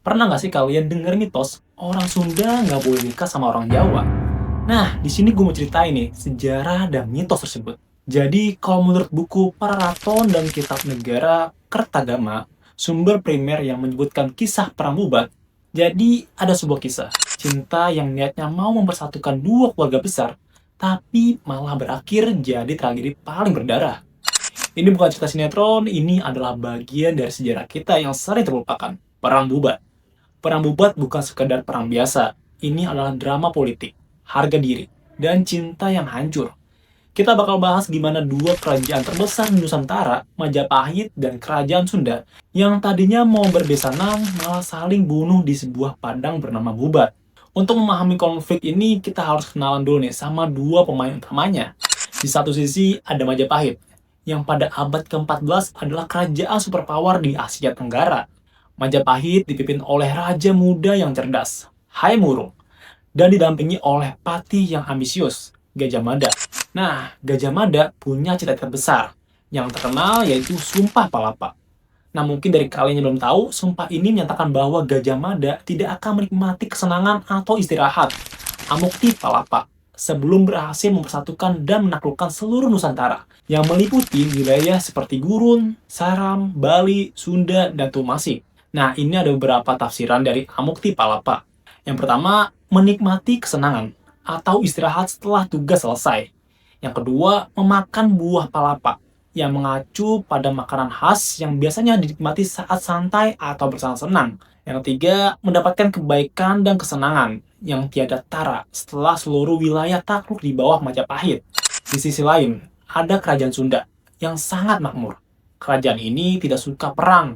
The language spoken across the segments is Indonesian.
Pernah nggak sih kalian denger mitos orang Sunda nggak boleh nikah sama orang Jawa? Nah, di sini gue mau ceritain nih sejarah dan mitos tersebut. Jadi, kalau menurut buku Pararaton dan Kitab Negara Kertagama, sumber primer yang menyebutkan kisah Perang Bubat, jadi ada sebuah kisah cinta yang niatnya mau mempersatukan dua keluarga besar, tapi malah berakhir jadi tragedi paling berdarah. Ini bukan cerita sinetron, ini adalah bagian dari sejarah kita yang sering terlupakan, Perang Bubat. Perang Bubat bukan sekedar perang biasa. Ini adalah drama politik, harga diri, dan cinta yang hancur. Kita bakal bahas gimana dua kerajaan terbesar di Nusantara, Majapahit dan Kerajaan Sunda, yang tadinya mau berbesanan malah saling bunuh di sebuah padang bernama Bubat. Untuk memahami konflik ini, kita harus kenalan dulu nih sama dua pemain utamanya. Di satu sisi ada Majapahit, yang pada abad ke-14 adalah kerajaan superpower di Asia Tenggara. Majapahit dipimpin oleh raja muda yang cerdas, Hayam Wuruk, dan didampingi oleh patih yang ambisius, Gajah Mada. Nah, Gajah Mada punya cita-cita besar, yang terkenal yaitu Sumpah Palapa. Nah, mungkin dari kalian yang belum tahu, sumpah ini menyatakan bahwa Gajah Mada tidak akan menikmati kesenangan atau istirahat, Amukti Palapa, sebelum berhasil mempersatukan dan menaklukkan seluruh Nusantara, yang meliputi wilayah seperti Gurun, Saram, Bali, Sunda, dan Tumasik. Nah, ini ada beberapa tafsiran dari Amukti Palapa. Yang pertama, menikmati kesenangan atau istirahat setelah tugas selesai. Yang kedua, memakan buah palapa yang mengacu pada makanan khas yang biasanya dinikmati saat santai atau bersenang-senang. Yang ketiga, mendapatkan kebaikan dan kesenangan yang tiada tara setelah seluruh wilayah takluk di bawah Majapahit. Di sisi lain, ada kerajaan Sunda yang sangat makmur. Kerajaan ini tidak suka perang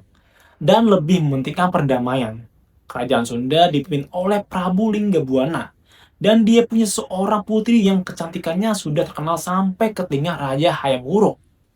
dan lebih mementingkan perdamaian. Kerajaan Sunda dipimpin oleh Prabu Linggabuana, dan dia punya seorang putri yang kecantikannya sudah terkenal sampai ke telinga Raja Hayam Wuruk.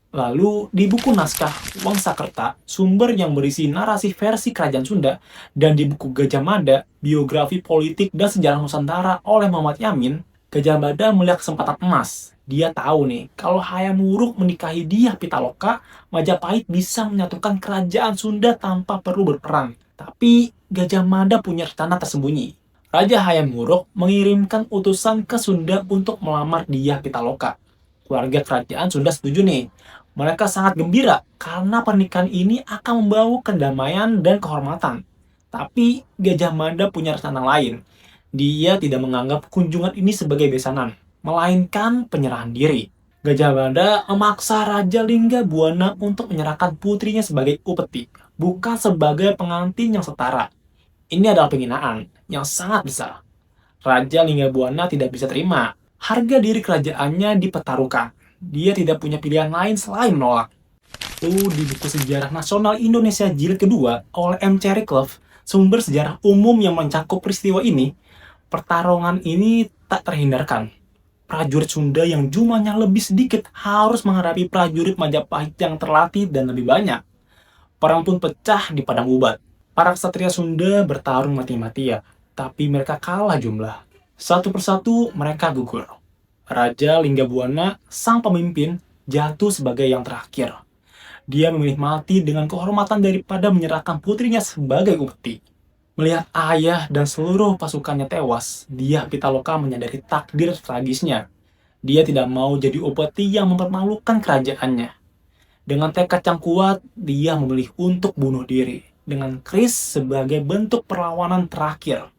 Lalu, di buku naskah Wangsakerta, sumber yang berisi narasi versi Kerajaan Sunda, dan di buku Gajah Mada, biografi politik dan sejarah Nusantara oleh Muhammad Yamin, Gajah Mada melihat kesempatan emas. Dia tahu nih, kalau Hayam Wuruk menikahi Dyah Pitaloka, Majapahit bisa menyatukan kerajaan Sunda tanpa perlu berperang. Tapi, Gajah Mada punya rencana tersembunyi. Raja Hayam Wuruk mengirimkan utusan ke Sunda untuk melamar Dyah Pitaloka. Keluarga kerajaan Sunda setuju nih. Mereka sangat gembira karena pernikahan ini akan membawa kedamaian dan kehormatan. Tapi Gajah Mada punya rencana lain. Dia tidak menganggap kunjungan ini sebagai besanan, melainkan penyerahan diri. Gajah Mada memaksa Raja Linggabuana untuk menyerahkan putrinya sebagai upeti, bukan sebagai pengantin yang setara. Ini adalah penghinaan yang sangat besar. Raja Linggabuana tidak bisa terima. Harga diri kerajaannya dipertaruhkan. Dia tidak punya pilihan lain selain menolak. Lalu di buku Sejarah Nasional Indonesia Jilid kedua oleh M. Cherrycliffe, sumber sejarah umum yang mencakup peristiwa ini, pertarungan ini tak terhindarkan. Prajurit Sunda yang jumlahnya lebih sedikit harus menghadapi prajurit Majapahit yang terlatih dan lebih banyak. Perang pun pecah di Padang Ubat. Para ksatria Sunda bertarung mati-matian, tapi mereka kalah jumlah. Satu persatu mereka gugur. Raja Linggabuana, sang pemimpin, jatuh sebagai yang terakhir. Dia memilih mati dengan kehormatan daripada menyerahkan putrinya sebagai upeti. Melihat ayah dan seluruh pasukannya tewas, Dyah Pitaloka menyadari takdir tragisnya. Dia tidak mau jadi upeti yang mempermalukan kerajaannya. Dengan tekad yang kuat, dia memilih untuk bunuh diri, dengan keris sebagai bentuk perlawanan terakhir.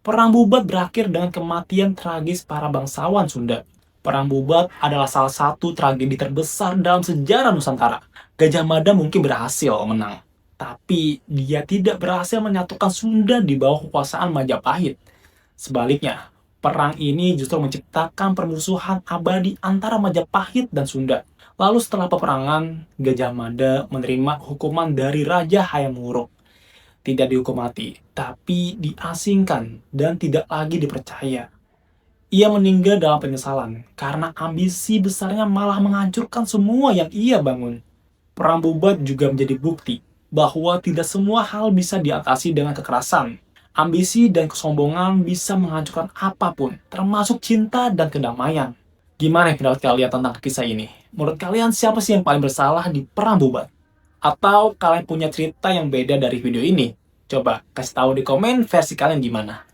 Perang Bubat berakhir dengan kematian tragis para bangsawan Sunda. Perang Bubat adalah salah satu tragedi terbesar dalam sejarah Nusantara. Gajah Mada mungkin berhasil menang, tapi dia tidak berhasil menyatukan Sunda di bawah kekuasaan Majapahit. Sebaliknya, perang ini justru menciptakan permusuhan abadi antara Majapahit dan Sunda. Lalu setelah peperangan, Gajah Mada menerima hukuman dari Raja Hayam Wuruk. Tidak dihukum mati, tapi diasingkan dan tidak lagi dipercaya. Ia meninggal dalam penyesalan karena ambisi besarnya malah menghancurkan semua yang ia bangun. Perang Bubat juga menjadi bukti bahwa tidak semua hal bisa diatasi dengan kekerasan. Ambisi dan kesombongan bisa menghancurkan apapun, termasuk cinta dan kedamaian. Gimana pendapat kalian tentang kisah ini? Menurut kalian siapa sih yang paling bersalah di Perang Bubat? Atau kalian punya cerita yang beda dari video ini? Coba kasih tahu di komen versi kalian gimana.